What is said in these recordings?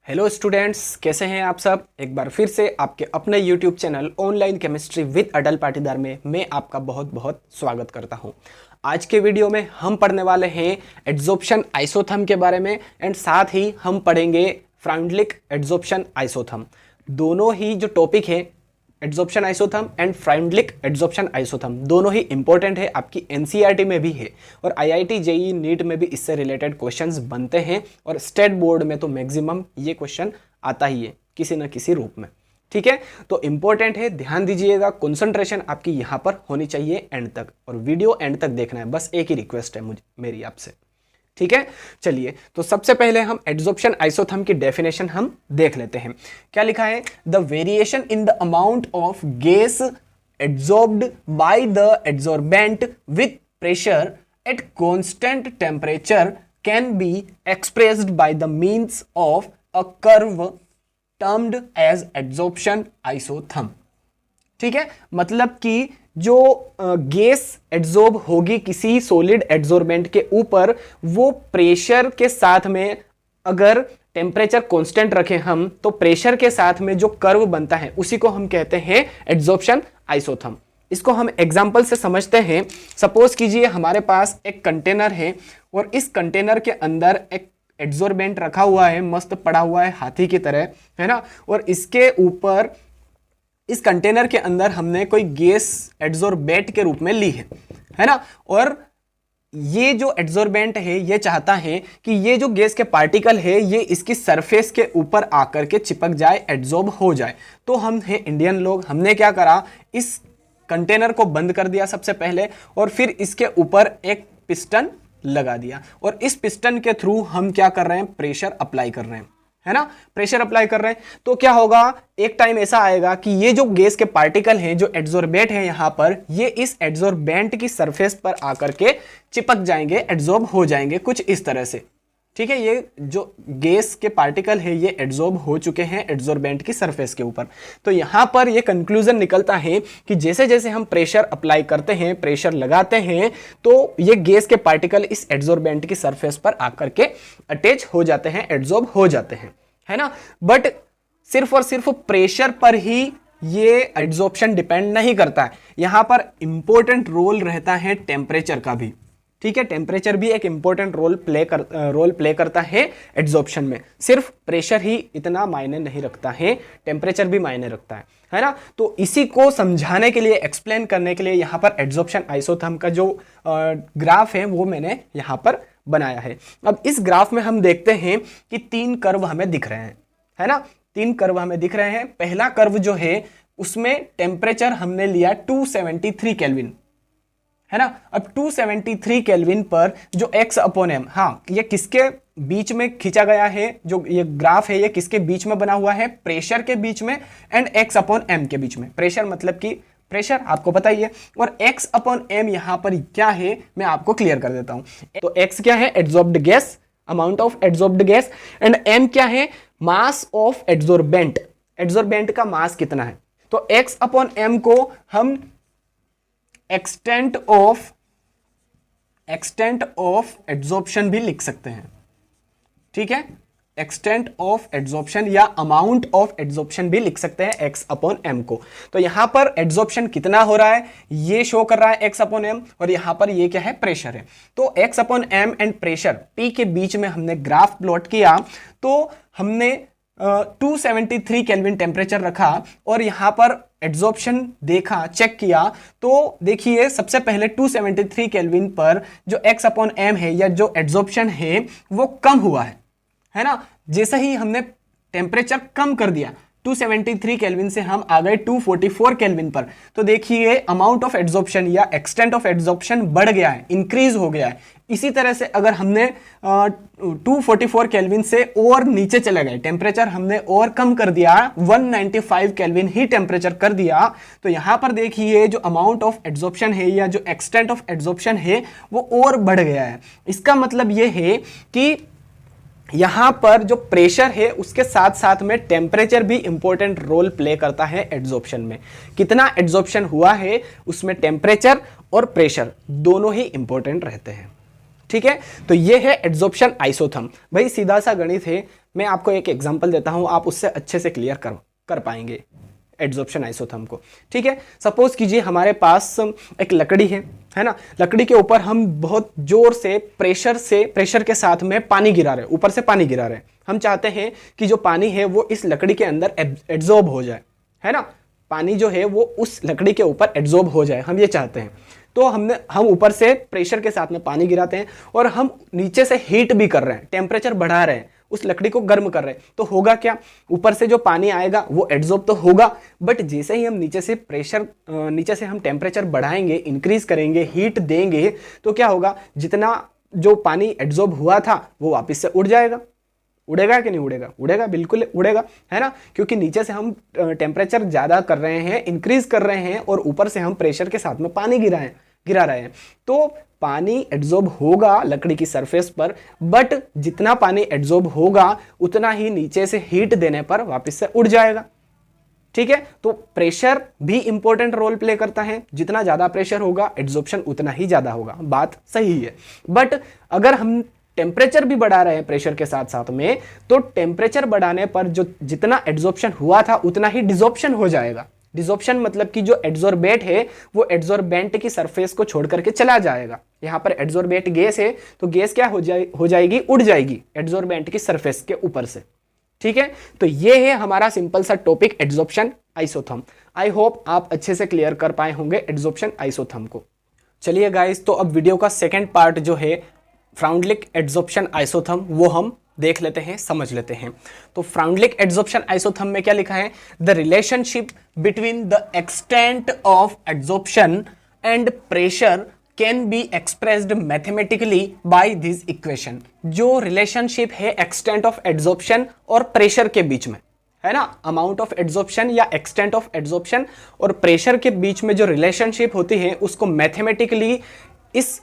Hello students, कैसे हैं आप सब। एक बार फिर से आपके अपने YouTube channel online chemistry with Atal Patidar में मैं आपका बहुत बहुत स्वागत करता हूं। आज के वीडियो में हम पढ़ने वाले हैं एड्जॉर्प्शन आइसोथर्म के बारे में एंड साथ ही हम पढ़ेंगे फ्राउंडलिक एड्जॉर्प्शन आइसोथर्म। दोनों ही जो टॉपिक है adsorption isotherm and Freundlich adsorption isotherm दोनों ही इंपॉर्टेंट है, आपकी एनसीईआरटी में भी है और आईआईटी जेईई नीट में भी इससे रिलेटेड क्वेश्चंस बनते हैं और स्टेट बोर्ड में तो मैक्सिमम ये क्वेश्चन आता ही है किसी न किसी रूप में। ठीक है, तो इंपॉर्टेंट है, ध्यान दीजिएगा, कंसंट्रेशन आपकी यहाँ पर होनी चाहिए एंड तक, और वीडियो एंड तक देखना है, बस एक ही रिक्वेस्ट है मेरी आपसे। ठीक है, चलिए तो सबसे पहले हम एड्जॉर्प्शन आइसोथर्म की डेफिनेशन हम देख लेते हैं। क्या लिखा है? The variation in the amount of gas adsorbed by the adsorbent with pressure at constant temperature can be expressed by the means of a curve termed as adsorption isotherm. ठीक है, मतलब कि जो गैस एड्जॉर्ब होगी किसी solid adsorbent के ऊपर, वो प्रेशर के साथ में अगर टेम्परेचर कांस्टेंट रखें हम, तो प्रेशर के साथ में जो कर्व बनता है उसी को हम कहते हैं एड्जॉर्प्शन आइसोथर्म। इसको हम एग्जांपल से समझते हैं। सपोज कीजिए हमारे पास एक कंटेनर है और इस कंटेनर के अंदर एक एड्जॉर्बेंट रखा हुआ है, मस्त पड़ा हुआ है हाथी की तरह, है ना, और इसके ऊपर इस कंटेनर के अंदर हमने कोई गैस एड्जॉर्बेंट के रूप में ली है ना, और ये जो एड्जॉर्बेंट है ये चाहता है कि ये जो गैस के पार्टिकल है ये इसकी सरफेस के ऊपर आकर के चिपक जाए, एड्जॉर्ब हो जाए। तो हम हैं इंडियन लोग, हमने क्या करा, इस कंटेनर को बंद कर दिया सबसे पहले और फिर इसके ऊपर एक पिस्टन लगा दिया और इस पिस्टन के थ्रू हम क्या कर रहे हैं, प्रेशर अप्लाई कर रहे हैं, है ना, प्रेशर अप्लाई कर रहे हैं। तो क्या होगा, एक टाइम ऐसा आएगा कि ये जो गैस के पार्टिकल हैं, जो एड्जॉर्बेंट है यहां पर, ये इस एड्जॉर्बेंट की सरफेस पर आकर के चिपक जाएंगे, एड्जॉर्ब हो जाएंगे कुछ इस तरह से। ठीक है, ये जो गैस के पार्टिकल है ये एड्जॉर्ब हो चुके हैं एड्जॉर्बेंट की सरफेस के ऊपर। तो यहां पर ये कंक्लूजन निकलता है कि जैसे जैसे हम प्रेशर अप्लाई करते हैं, प्रेशर लगाते हैं, तो ये गैस के पार्टिकल इस एड्जॉर्बेंट की सरफेस पर आकर के अटैच हो जाते हैं, एड्जॉर्ब हो जाते हैं, है ना। बट सिर्फ और सिर्फ प्रेशर पर ही ये एड्जॉर्प्शन डिपेंड नहीं करता है, यहां पर इंपॉर्टेंट रोल रहता है टेम्परेचर का भी। ठीक है, टेम्परेचर भी एक इंपॉर्टेंट रोल प्ले करता है एड्जॉर्प्शन में। सिर्फ प्रेशर ही इतना मायने नहीं रखता है, टेम्परेचर भी मायने रखता है ना। तो इसी को समझाने के लिए, एक्सप्लेन करने के लिए यहाँ पर एड्जॉर्प्शन आइसोथर्म का जो ग्राफ है वो मैंने यहाँ पर बनाया है। अब इस ग्राफ में हम देखते हैं कि तीन कर्व हमें दिख रहे हैं, है ना, तीन कर्व हमें दिख रहे हैं। पहला कर्व जो है उसमें टेम्परेचर हमने लिया 273 केल्विन, है ना। अब 273 केल्विन पर जो x अपॉन m, हाँ, ये किसके बीच में खींचा गया है, जो ये ग्राफ है ये किसके बीच में बना हुआ है, प्रेशर के बीच में एंड x अपॉन m के बीच में। प्रेशर मतलब कि प्रेशर आपको पता ही है, और x अपॉन m यहां पर क्या है मैं आपको क्लियर कर देता हूं। तो x क्या है, adsorbed gas, amount of adsorbed gas, and m क्या है, मास ऑफ एड्जॉर्बेंट, एड्जॉर्बेंट का मास कितना है। तो x अपॉन m को हम एक्सटेंट ऑफ एड्जॉर्प्शन भी लिख सकते हैं। ठीक है, एक्सटेंट ऑफ एड्जॉर्प्शन या अमाउंट ऑफ एड्जॉर्प्शन भी लिख सकते हैं x अपॉन m को। तो यहां पर एड्जॉर्प्शन कितना हो रहा है ये शो कर रहा है x अपॉन m, और यहां पर ये क्या है, प्रेशर है। तो x upon m and pressure p के बीच में हमने ग्राफ प्लॉट किया, तो हमने 273 केल्विन टेम्परेचर रखा और यहां पर एड्जॉर्प्शन देखा, चेक किया, तो देखिए सबसे पहले 273 केल्विन पर जो x अपॉन m है या जो एड्जॉर्प्शन है वो कम हुआ है ना। जैसे ही हमने टेम्परेचर कम कर दिया 273 केल्विन से हम आ गए 244 केल्विन पर, तो देखिए अमाउंट ऑफ एड्जॉर्प्शन या एक्सटेंट ऑफ एड्जॉर्प्शन बढ़ गया है, इंक्रीज हो गया है। इसी तरह से अगर हमने 244 केल्विन से और नीचे चले गए, टेम्परेचर हमने और कम कर दिया, 195 केल्विन ही टेम्परेचर कर दिया, तो यहां पर देखिए जो अमाउंट ऑफ एड्जॉर्प्शन है या जो एक्सटेंट ऑफ एड्जॉर्प्शन है वो और बढ़ गया है। इसका मतलब ये है कि यहां पर जो प्रेशर है उसके साथ साथ में टेम्परेचर भी इंपॉर्टेंट रोल प्ले करता है एड्जॉर्प्शन में। कितना एड्जॉर्प्शन हुआ है उसमें टेम्परेचर और प्रेशर दोनों ही इंपॉर्टेंट रहते हैं। ठीक है, तो ये है एड्सॉर्प्शन आइसोथर्म। भाई सीधा सा गणित है, मैं आपको एक एग्जांपल देता हूं, आप उससे अच्छे से क्लियर कर पाएंगे एड्सॉर्प्शन आइसोथर्म को। ठीक है, सपोज कीजिए हमारे पास एक लकड़ी है ना, लकड़ी के ऊपर हम बहुत जोर से प्रेशर के साथ में पानी गिरा रहे हैं, ऊपर से पानी गिरा रहे हैं। हम चाहते हैं कि जो पानी है वो इस लकड़ी के अंदर एब्जॉर्ब हो जाए, है ना, पानी जो है वो उस लकड़ी के ऊपर एब्जॉर्ब हो जाए, हम ये चाहते हैं। तो हम ऊपर से प्रेशर के साथ में पानी गिराते हैं और हम नीचे से हीट भी कर रहे हैं, टेम्परेचर बढ़ा रहे हैं, उस लकड़ी को गर्म कर रहे हैं। तो होगा क्या, ऊपर से जो पानी आएगा वो एब्जॉर्ब तो होगा, बट जैसे ही हम नीचे से हम टेम्परेचर बढ़ाएंगे, इंक्रीज करेंगे, हीट देंगे, तो क्या होगा, जितना जो पानी एब्जॉर्ब हुआ था वो वापस से उड़ जाएगा। उड़ेगा कि नहीं उड़ेगा? उड़ेगा, बिल्कुल उड़ेगा, है ना, क्योंकि नीचे से हम टेम्परेचर ज्यादा कर रहे हैं, इंक्रीज कर रहे हैं, और ऊपर से हम प्रेशर के साथ में पानी गिरा रहे हैं। तो पानी एब्जॉर्ब होगा लकड़ी की सरफेस पर, बट जितना पानी एब्जॉर्ब होगा उतना ही नीचे से हीट देने पर वापस से उड़ जाएगा। ठीक है, तो प्रेशर भी इंपॉर्टेंट रोल प्ले करता है, जितना ज्यादा प्रेशर होगा एब्जॉर्प्शन उतना ही ज्यादा होगा, बात सही है। बट अगर हम टेम्परेचर भी बढ़ा रहे हैं प्रेशर के साथ साथ में, तो टेम्परेचर बढ़ाने पर जो जितना एब्जॉर्प्शन हुआ था उतना ही डिसॉर्प्शन हो जाएगा। डिसॉर्प्शन मतलब कि जो एड्सॉर्बेट है वो एड्सॉर्बेंट की सरफेस को छोड़ करके चला जाएगा। यहां पर एड्सॉर्बेट गैस है, तो गैस क्या हो जाएगी, उड़ जाएगी एड्सॉर्बेंट की सरफेस के ऊपर से। ठीक है, तो ये है हमारा सिंपल सा topic adsorption isotherm. I hope आप अच्छे से क्लियर कर पाए होंगे एड्सॉर्प्शन आइसोथर्म को। चलिए गाइस, तो अब वीडियो का सेकेंड पार्ट जो है फ्राउंडलिक एड्सॉर्प्शन आइसोथर्म, वो हम देख लेते हैं, समझ लेते हैं। तो फ्राउंडलिक एड्सॉर्प्शन आइसोथर्म में क्या लिखा है, the relationship between the extent of adsorption and pressure can be expressed mathematically by this equation. जो रिलेशनशिप है एक्सटेंट ऑफ एड्सॉर्प्शन और प्रेशर के बीच में, है ना, अमाउंट ऑफ एड्सॉर्प्शन या एक्सटेंट ऑफ एड्सॉर्प्शन और प्रेशर के बीच में जो रिलेशनशिप होती है उसको मैथमेटिकली इस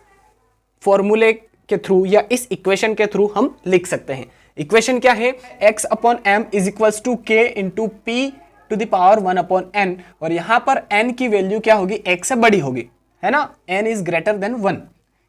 फॉर्मूले के थ्रू या इस इक्वेशन के थ्रू हम लिख सकते हैं। इक्वेशन क्या है, x upon m is equals to k into p to the power 1 upon n, और यहां पर n की वैल्यू क्या होगी, x से बड़ी होगी, है ना, n इज ग्रेटर देन 1।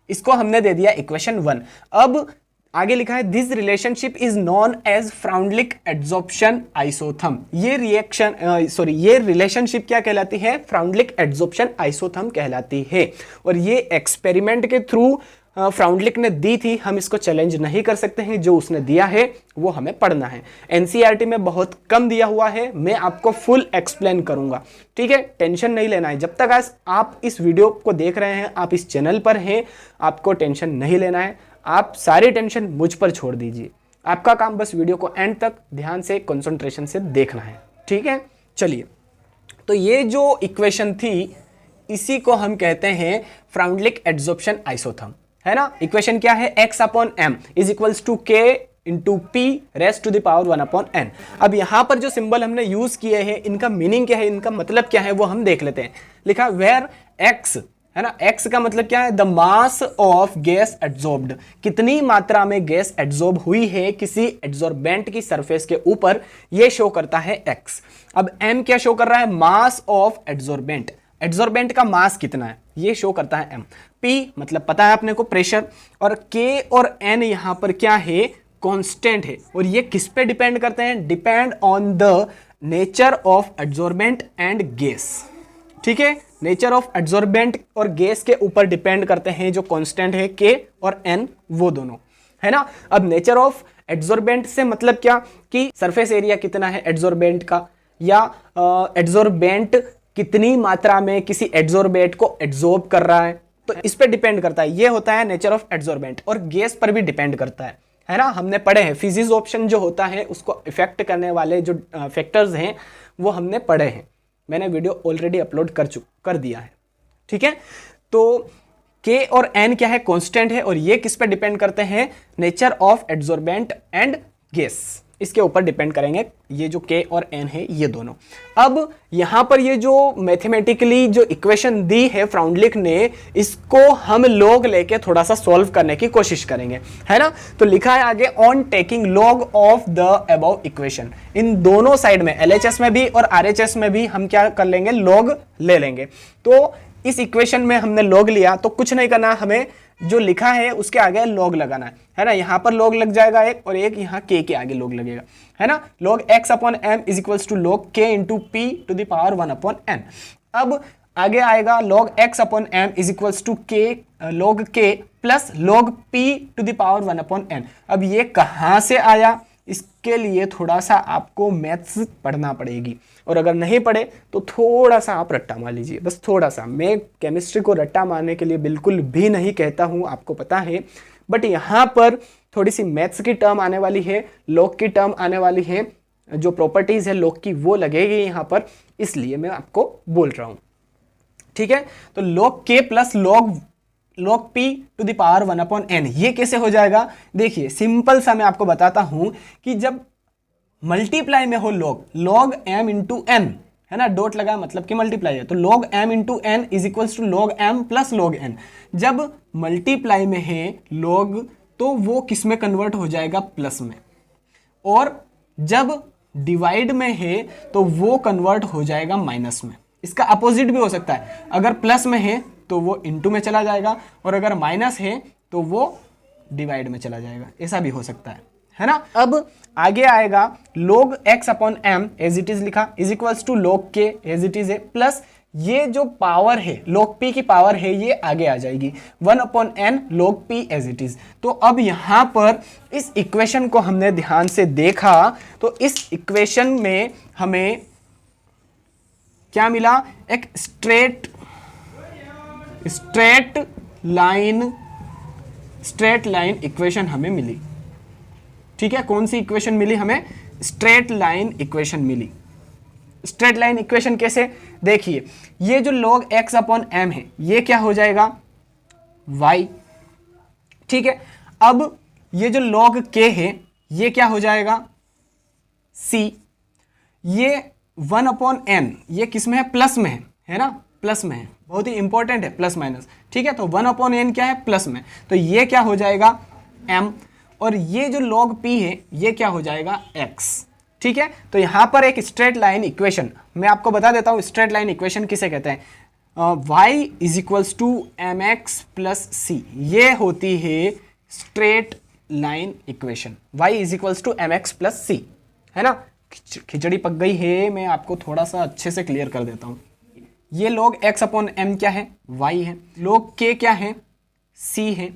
इसको हमने दे दिया इक्वेशन 1। अब आगे लिखा है this relationship is known as Freundlich adsorption isotherm. ये रिलेशनशिप क्या कहलाती है, फ्राउंडलिक एड्सॉर्प्शन आइसोथर्म कहलाती है। और ये एक्सपेरिमेंट के थ्रू फ्राउंडलिक ने दी थी, हम इसको चैलेंज नहीं कर सकते हैं, जो उसने दिया है वो हमें पढ़ना है। एनसीईआरटी में बहुत कम दिया हुआ है, मैं आपको फुल एक्सप्लेन करूंगा। ठीक है, टेंशन नहीं लेना है। जब तक आप इस वीडियो को देख रहे हैं, आप इस चैनल पर हैं, आपको टेंशन नहीं लेना है। आप सारी टेंशन मुझ पर छोड़ दीजिए। आपका काम बस वीडियो को एंड तक ध्यान से, कंसंट्रेशन से देखना है। ठीक है, चलिए, तो ये जो इक्वेशन थी इसी को हम कहते हैं फ्राउंडलिक एड्सॉर्प्शन आइसोथर्म, है ना। इक्वेशन क्या है, x upon m is equals to k into p raised to the power 1 upon n। अब यहां पर जो सिंबल हमने यूज किए हैं, इनका मीनिंग क्या है, इनका मतलब क्या है, वो हम देख लेते हैं। लिखा वेयर x, है ना, x का मतलब क्या है, the mass of gas adsorbed, कितनी मात्रा में गैस एड्सॉर्ब हुई है किसी एड्सॉर्बेंट की सरफेस के ऊपर, ये शो करता है x। अब m क्या शो कर रहा है, मास ऑफ एड्सॉर्बेंट, एड्सॉर्बेंट का मास कितना है ये शो करता है m। p मतलब पता है अपने को प्रेशर, और k और n यहां पर क्या है, कांस्टेंट है। और ये किस पे डिपेंड करते हैं, depend on the nature of adsorbent and gas. ठीक है, नेचर ऑफ एड्सॉर्बेंट और गैस के ऊपर डिपेंड करते हैं, जो कांस्टेंट है k और n, वो दोनों, है ना। अब नेचर ऑफ एड्सॉर्बेंट से मतलब क्या, कि सरफेस एरिया कितना है एड्सॉर्बेंट का, या एड्सॉर्बेंट कितनी मात्रा में किसी एड्सॉर्बेंट को एड्सॉर्ब कर रहा है, तो इस पे डिपेंड करता है। ये होता है नेचर ऑफ एड्सॉर्बेंट। और गैस पर भी डिपेंड करता है ना, हमने पढ़े हैं फिजिक्स ऑप्शन जो होता है उसको इफेक्ट करने वाले जो फैक्टर्स हैं वो हमने पढ़े हैं, मैंने वीडियो ऑलरेडी अपलोड कर दिया है। ठीक है, तो k और n क्या है, कांस्टेंट है, और ये किस पे डिपेंड करते हैं, nature of adsorbent and gas, इसके ऊपर डिपेंड करेंगे ये जो k और n है, ये दोनों। अब यहां पर ये जो मैथमेटिकली जो इक्वेशन दी है फ्राउंडलिक ने, इसको हम लॉग लेके थोड़ा सा सॉल्व करने की कोशिश करेंगे, है ना। तो लिखा है आगे, on taking log of the above equation. इन दोनों साइड में, LHS में भी और RHS में भी हम क्या कर लेंगे, लॉग ले लेंगे। तो इस इक्वेशन में हमने लॉग लिया, तो कुछ नहीं करना, हमें जो लिखा है उसके आगे लॉग लगाना है ना। यहाँ पर लॉग लग जाएगा एक, और एक यहाँ के आगे लॉग लगेगा, है ना। log x upon m is equals to log k into p to the power 1 upon n। अब आगे आएगा log x upon m is equals to k log k plus log p to the power 1 upon n। अब ये कहाँ से आया, इसके लिए थोड़ा सा आपको मैथ्स पढ़ना पड़ेगी, और अगर नहीं पढ़े तो थोड़ा सा आप रट्टा मार लीजिए, बस थोड़ा सा। मैं केमिस्ट्री को रट्टा मारने के लिए बिल्कुल भी नहीं कहता हूँ, आपको पता है, बट यहाँ पर थोड़ी सी मैथ्स की टर्म आने वाली है, लॉग की टर्म आने वाली है, जो प्रॉपर्टीज है लॉग की वो लगेगी यहाँ पर, इसलिए मैं आपको बोल रहा हूँ, ठीक है। तो log k plus log p to the power 1 upon n, ये कैसे हो जाएगा, देखिए सिंपल सा मैं आपको बताता हूं कि जब मल्टीप्लाई में हो log m इंटू n, है ना, डॉट लगा मतलब कि मल्टीप्लाई है, तो log m into n is equals to log m plus log n। जब मल्टीप्लाई में है log, तो वो किस में कन्वर्ट हो जाएगा, प्लस में, और जब डिवाइड में है तो वो कन्वर्ट हो जाएगा माइनस में। इसका अपोजिट भी हो सकता है, अगर प्लस में है तो वो इनटू में चला जाएगा, और अगर माइनस है तो वो डिवाइड में चला जाएगा, ऐसा भी हो सकता है ना। अब आगे आएगा log x upon m as it is लिखा is equals to log k as it is है, प्लस ये जो पावर है log p की पावर है ये आगे आ जाएगी 1 upon n log p as it is. तो अब यहाँ पर इस इक्वेशन को हमने ध्यान से देखा, तो इस इक्वेशन में हमें क्या मिला, एक स्ट्रेट लाइन इक्वेशन हमें मिली, ठीक है। कौन सी इक्वेशन मिली हमें, स्ट्रेट लाइन इक्वेशन मिली। स्ट्रेट लाइन इक्वेशन कैसे, देखिए ये जो log x अपॉन m है ये क्या हो जाएगा, y, ठीक है। अब ये जो log k है ये क्या हो जाएगा, c। ये 1 अपॉन n ये किस में है, प्लस में है ना, प्लस में है, बहुत ही इंपॉर्टेंट है प्लस माइनस, ठीक है। तो 1 अपॉन n क्या है, प्लस में, तो ये क्या हो जाएगा m, और ये जो log p है ये क्या हो जाएगा x, ठीक है। तो यहाँ पर एक स्ट्रेट लाइन इक्वेशन मैं आपको बता देता हूँ, स्ट्रेट लाइन इक्वेशन किसे कहते हैं, y is equals to m x plus c, ये होती है straight line equation, y is equals to m x plus c, है ना। खिचड़ी पक गई है, मैं आपको थोड़ा सा अच्छे से क्लियर कर देता हूँ। ये log x अपॉन m क्या है, y है, log k क्या है, c है,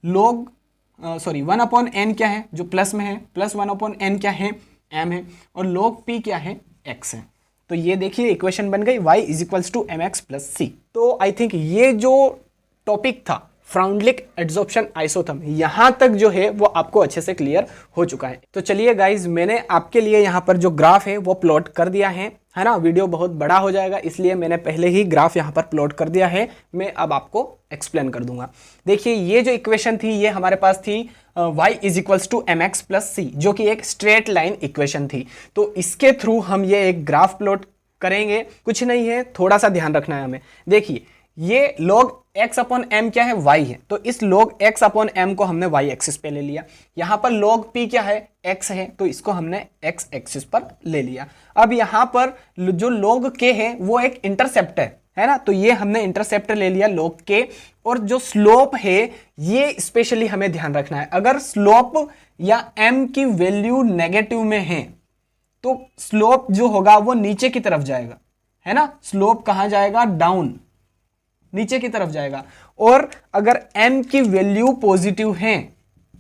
1 अपॉन n क्या है जो प्लस में है, प्लस 1 अपॉन n क्या है, m है, और log p क्या है, x है। तो ये देखिए इक्वेशन बन गई y is equals to m x plus c. तो आई थिंक ये जो टॉपिक था फ्राउंडलिक एड्सॉर्प्शन आइसोथर्म, यहाँ तक जो है वो आपको अच्छे से क्लियर हो चुका है। तो चलिए गाइज, मैंने आपके लिए यहाँ पर जो ग्राफ है वो प्लॉट कर दिया है ना। वीडियो बहुत बड़ा हो जाएगा इसलिए मैंने पहले ही ग्राफ यहाँ पर प्लॉट कर दिया है, मैं अब आपको एक्सप्लेन कर दूंगा। देखिए ये जो इक्वेशन थी ये हमारे पास थी y is equals to m x plus c, जो कि एक स्ट्रेट लाइन इक्वेशन थी। तो इसके थ्रू हम ये एक ग्राफ प्लॉट करेंगे, कुछ नहीं है, थोड़ा सा ध्यान रखना है हमें। देखिए ये log x अपॉन m क्या है, y है, तो इस log x अपॉन m को हमने y एक्सिस पे ले लिया। यहाँ पर log p क्या है, x है, तो इसको हमने x एक्सिस पर ले लिया। अब यहाँ पर जो log k है वो एक इंटरसेप्ट है ना, तो ये हमने इंटरसेप्ट ले लिया log k। और जो स्लोप है ये स्पेशली हमें ध्यान रखना है, अगर स्लोप या m की वैल्यू नेगेटिव में है तो स्लोप जो होगा वो नीचे की तरफ जाएगा, है ना। स्लोप कहाँ जाएगा, डाउन, नीचे की तरफ जाएगा। और अगर m की वैल्यू पॉजिटिव है,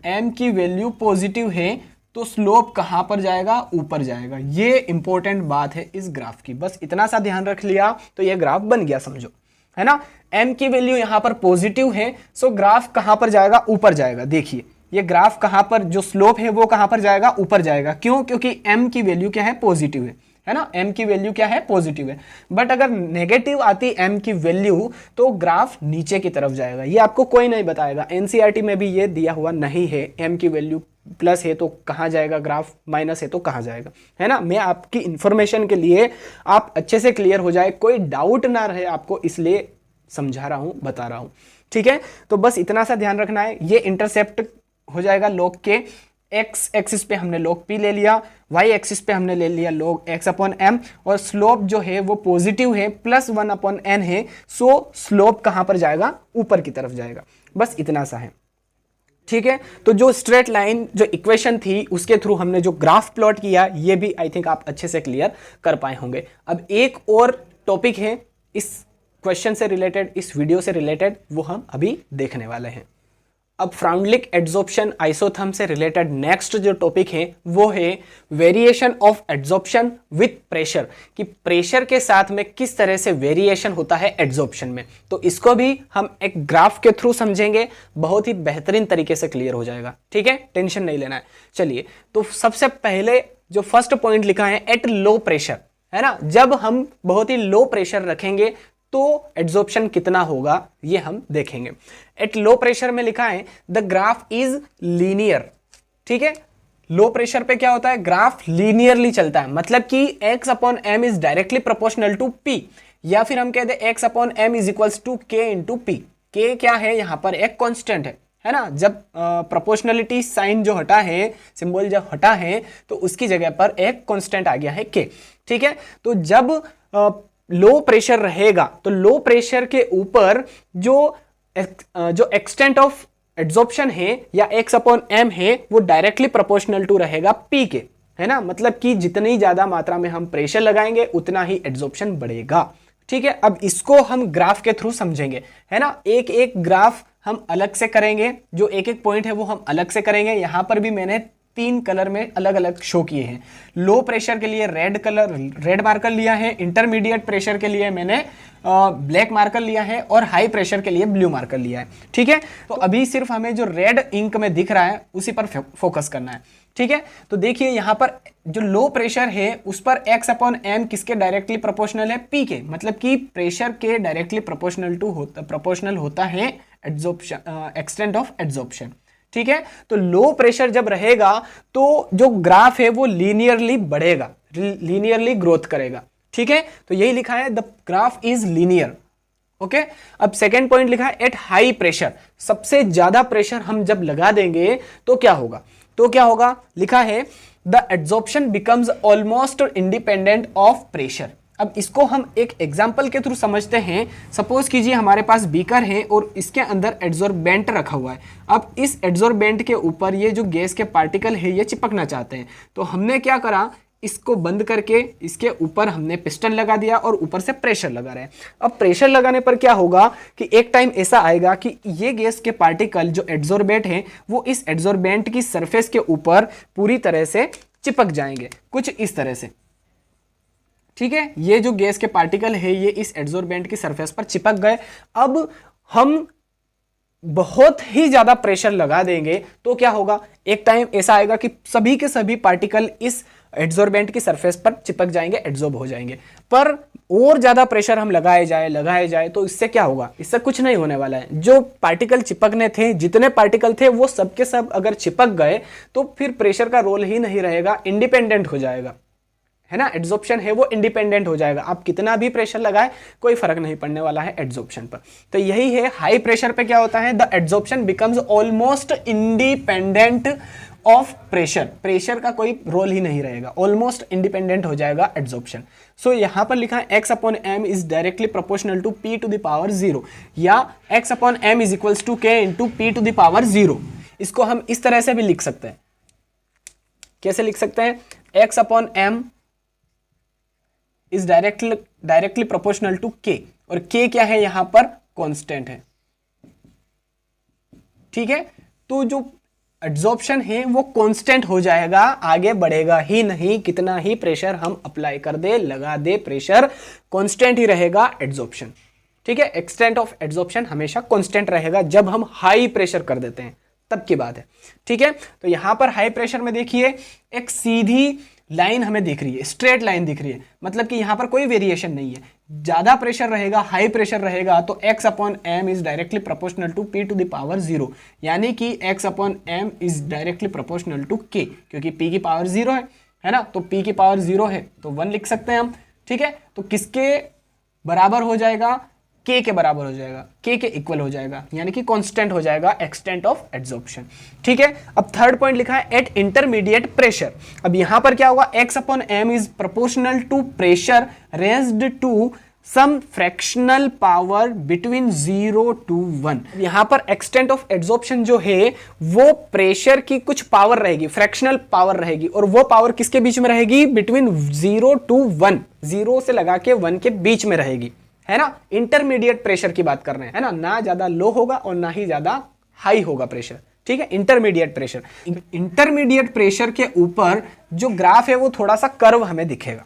m की वैल्यू पॉजिटिव है, तो स्लोप कहां पर जाएगा, ऊपर जाएगा। ये इंपॉर्टेंट बात है इस ग्राफ की, बस इतना सा ध्यान रख लिया तो ये ग्राफ बन गया, समझो, है ना। m की वैल्यू यहां पर पॉजिटिव है, सो ग्राफ कहां पर जाएगा, ऊपर जाएगा। देखिए ये ग्राफ कहां पर, जो स्लोप है वो कहां पर जाएगा, ऊपर जाएगा। क्यों, क्योंकि m की वैल्यू क्या है, पॉजिटिव है ना, m की वैल्यू क्या है, पॉजिटिव है। बट अगर नेगेटिव आती m की वैल्यू तो ग्राफ नीचे की तरफ जाएगा। ये आपको कोई नहीं बताएगा, एनसीईआरटी में भी ये दिया हुआ नहीं है, m की वैल्यू प्लस है तो कहाँ जाएगा ग्राफ, माइनस है तो कहाँ जाएगा, है ना। मैं आपकी इंफॉर्मेशन के लिए, आप अच्छे से क्लियर हो जाए, कोई डाउट ना रहे आपको, इसलिए समझा रहा हूँ, बता रहा हूँ, ठीक है। तो बस इतना सा ध्यान रखना है। ये इंटरसेप्ट हो जाएगा log k, x एक्सिस पे हमने log p ले लिया, y एक्सिस पे हमने ले लिया log x अपॉन m, और स्लोप जो है वो पॉजिटिव है, प्लस 1 अपॉन n है, सो स्लोप कहाँ पर जाएगा, ऊपर की तरफ जाएगा। बस इतना सा है। ठीक है, तो जो स्ट्रेट लाइन जो इक्वेशन थी उसके थ्रू हमने जो ग्राफ प्लॉट किया ये भी आई थिंक आप अच्छे से क्लियर कर पाए होंगे। अब एक और टॉपिक है इस क्वेश्चन से रिलेटेड, इस वीडियो से रिलेटेड, वो हम अभी देखने वाले हैं। अब फ्राउंडलिक एड्सॉर्प्शन आइसोथर्म से रिलेटेड नेक्स्ट जो टॉपिक है वो है variation of adsorption with pressure, कि प्रेशर के साथ में किस तरह से वेरिएशन होता है एड्सॉर्प्शन में। तो इसको भी हम एक ग्राफ के थ्रू समझेंगे, बहुत ही बेहतरीन तरीके से क्लियर हो जाएगा। ठीक है, टेंशन नहीं लेना है। चलिए, तो सबसे पहले जो फर्स्ट पॉइंट लिखा है एट लो प्रेशर, है ना, जब हम बहुत ही लो प्रेशर रखेंगे तो एड्सॉर्प्शन कितना होगा ये हम देखेंगे। एट लो प्रेशर में लिखा है द ग्राफ इज लीनियर। ठीक है, लो प्रेशर पे क्या होता है, ग्राफ लीनियरली चलता है, मतलब कि x upon m is directly proportional to p, या फिर हम कहते हैं x upon m is equals to k into p। k क्या है, यहां पर एक कांस्टेंट है ना। जब प्रोपोर्शनलिटी साइन जो हटा है, सिंबल जब हटा है, तो उसकी जगह पर एक कांस्टेंट आ गया है k। ठीक है, तो जब लो प्रेशर रहेगा तो लो प्रेशर के ऊपर जो एक्सटेंट ऑफ एड्सॉर्प्शन है या x अपॉन एम है वो डायरेक्टली प्रोपोर्शनल टू रहेगा p के, है ना। मतलब कि जितनी ज्यादा मात्रा में हम प्रेशर लगाएंगे उतना ही एड्सॉर्प्शन बढ़ेगा। ठीक है, अब इसको हम ग्राफ के थ्रू समझेंगे, है ना। एक एक ग्राफ हम अलग से करेंगे, जो एक एक पॉइंट है वो हम अलग से करेंगे। यहां पर भी मैंने 3 कलर में अलग अलग शो किए हैं। लो प्रेशर के लिए रेड मार्कर लिया है, इंटरमीडिएट प्रेशर के लिए मैंने ब्लैक मार्कर लिया है, और हाई प्रेशर के लिए ब्लू मार्कर लिया है। ठीक है, तो अभी सिर्फ हमें जो रेड इंक में दिख रहा है उसी पर फोकस करना है। ठीक है, तो देखिए यहाँ पर जो लो प्रेशर है उस पर x अपॉन एम किसके डायरेक्टली प्रोपोर्शनल है, p के, मतलब कि प्रेशर के डायरेक्टली प्रोपोर्शनल होता है एड्सॉर्प्शन, एक्सटेंट ऑफ एड्सॉर्प्शन। ठीक है, तो लो प्रेशर जब रहेगा तो जो ग्राफ है वो लीनियरली बढ़ेगा, लीनियरली ग्रोथ करेगा। ठीक है, तो यही लिखा है the graph is linear. Okay, अब सेकेंड पॉइंट लिखा है एट हाई प्रेशर, सबसे ज्यादा प्रेशर हम जब लगा देंगे तो क्या होगा, लिखा है the adsorption becomes almost independent of pressure. अब इसको हम एक एग्जाम्पल के थ्रू समझते हैं। सपोज कीजिए हमारे पास बीकर है और इसके अंदर एड्सॉर्बेंट रखा हुआ है। अब इस एड्सॉर्बेंट के ऊपर ये जो गैस के पार्टिकल है ये चिपकना चाहते हैं, तो हमने क्या करा, इसको बंद करके इसके ऊपर हमने पिस्टन लगा दिया और ऊपर से प्रेशर लगा रहे हैं। अब प्रेशर लगाने पर क्या होगा कि एक टाइम ऐसा आएगा कि ये गैस के पार्टिकल जो एड्सॉर्बेंट है वो इस एड्सॉर्बेंट की सरफेस के ऊपर पूरी तरह से चिपक जाएंगे, कुछ इस तरह से। ठीक है, ये जो गैस के पार्टिकल है ये इस एड्सॉर्बेंट की सरफेस पर चिपक गए। अब हम बहुत ही ज्यादा प्रेशर लगा देंगे तो क्या होगा, एक टाइम ऐसा आएगा कि सभी के सभी पार्टिकल इस एड्सॉर्बेंट की सरफेस पर चिपक जाएंगे, एड्सॉर्ब हो जाएंगे। पर और ज्यादा प्रेशर हम लगाए जाए तो इससे क्या होगा, इससे कुछ नहीं होने वाला है। जो पार्टिकल चिपकने थे, जितने पार्टिकल थे वो सब के सब अगर चिपक गए तो फिर प्रेशर का रोल ही नहीं रहेगा, इंडिपेंडेंट हो जाएगा, है ना। एड्सॉर्प्शन है वो इंडिपेंडेंट हो जाएगा, आप कितना भी प्रेशर लगाए कोई फर्क नहीं पड़ने वाला है एड्सॉर्प्शन पर। तो यही है, हाई प्रेशर पे क्या होता है, the adsorption becomes almost independent of pressure, pressure का कोई रोल ही नहीं रहेगा, ऑलमोस्ट इंडिपेंडेंट हो जाएगा एड्सॉर्प्शन। सो यहां पर लिखा है x upon m is directly proportional to p to the power 0, या x upon m is equals to k into p to the power 0। इसको हम इस तरह से भी लिख सकते हैं। कैसे लिख सकते हैं, x upon m is directly proportional to k, और k क्या है यहां पर, कांस्टेंट है। ठीक है, तो जो एड्सॉर्प्शन है वो कांस्टेंट हो जाएगा, आगे बढ़ेगा ही नहीं, कितना ही प्रेशर हम अप्लाई कर दे, लगा दे, प्रेशर कांस्टेंट ही रहेगा एड्सॉर्प्शन। ठीक है, एक्सटेंट ऑफ एड्सॉर्प्शन हमेशा कांस्टेंट रहेगा जब हम हाई प्रेशर कर देते हैं तब की बात है। ठीक है, तो यहां पर हाई प्रेशर में देखिए एक सीधी लाइन हमें दिख रही है, स्ट्रेट लाइन दिख रही है, मतलब कि यहां पर कोई वेरिएशन नहीं है। ज्यादा प्रेशर रहेगा, हाई प्रेशर रहेगा तो x upon m is directly proportional to p to the power 0, यानी कि x upon m is directly proportional to k, क्योंकि p की पावर 0 है ना, तो p की पावर 0 है तो 1 लिख सकते हैं हम। ठीक है, तो किसके बराबर हो जाएगा, k के बराबर हो जाएगा, k के इक्वल हो जाएगा, यानी कि कांस्टेंट हो जाएगा एक्सटेंट ऑफ एड्सॉर्प्शन। ठीक है, अब थर्ड पॉइंट लिखा है एट इंटरमीडिएट प्रेशर। अब यहां पर क्या होगा, x upon m is proportional to pressure raised to some fractional power between 0 to 1। यहां पर एक्सटेंट ऑफ एड्सॉर्प्शन जो है वो प्रेशर की कुछ पावर रहेगी, फ्रैक्शनल पावर रहेगी, और वो पावर किसके बीच में रहेगी? बिटवीन 0 to 1, 0 से लगा के 1 के बीच में रहेगी, है ना। इंटरमीडिएट प्रेशर की बात कर रहे हैं, है ना ज्यादा लो होगा और ना ही ज्यादा हाई होगा प्रेशर, ठीक है। इंटरमीडिएट प्रेशर, इंटरमीडिएट प्रेशर के ऊपर जो ग्राफ है वो थोड़ा सा कर्व हमें दिखेगा,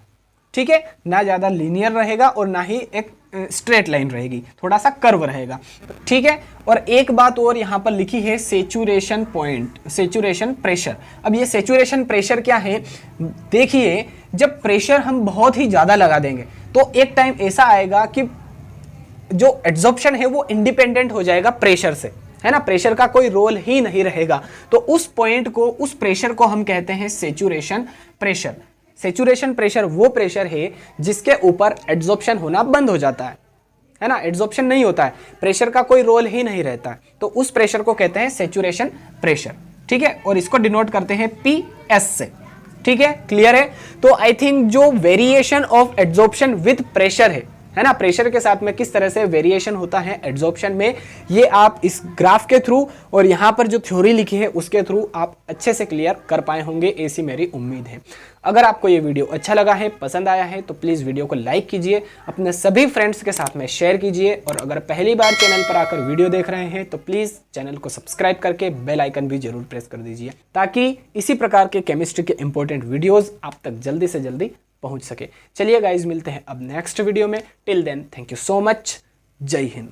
ठीक है, ना ज्यादा लीनियर रहेगा और ना ही एक स्ट्रेट लाइन रहेगी, थोड़ा सा कर्व रहेगा, ठीक है। और एक बात और यहां पर लिखी है, सेचुरेशन पॉइंट, सेचुरेशन प्रेशर। अब ये सेचुरेशन प्रेशर क्या है? देखिए, जब प्रेशर हम बहुत ही ज्यादा लगा देंगे तो एक टाइम ऐसा आएगा कि जो एड्सॉर्प्शन है वो इंडिपेंडेंट हो जाएगा प्रेशर से, है ना, प्रेशर का कोई रोल ही नहीं रहेगा। तो उस पॉइंट को, उस प्रेशर को हम कहते हैं सेचुरेशन प्रेशर। सेचुरेशन प्रेशर वो प्रेशर है जिसके ऊपर एड्सॉर्प्शन होना बंद हो जाता है ना, एड्सॉर्प्शन नहीं होता है, प्रेशर का कोई रोल ही नहीं रहता है, तो उस प्रेशर को कहते हैं सेचुरेशन प्रेशर, ठीक है। और इसको डिनोट करते हैं PS से, ठीक है, क्लियर है। तो आई थिंक जो variation of adsorption with pressure है ना, प्रेशर के साथ में किस तरह से वेरिएशन होता है एड्सॉर्प्शन में, ये आप इस ग्राफ के थ्रू और यहाँ पर जो थ्योरी लिखी है उसके थ्रू आप अच्छे से क्लियर कर पाए होंगे, ऐसी मेरी उम्मीद है। अगर आपको ये वीडियो अच्छा लगा है, पसंद आया है, तो प्लीज़ वीडियो को लाइक कीजिए, अपने सभी फ्रेंड्स के साथ में शेयर कीजिए, और अगर पहली बार चैनल पर आकर वीडियो देख रहे हैं तो प्लीज़ चैनल को सब्सक्राइब करके बेल आइकन भी जरूर प्रेस कर दीजिए, ताकि इसी प्रकार के केमिस्ट्री के इंपॉर्टेंट वीडियोज़ आप तक जल्दी से जल्दी पहुंच सके। चलिए गाइज, मिलते हैं अब नेक्स्ट वीडियो में। Till then, thank you so much. जय हिंद।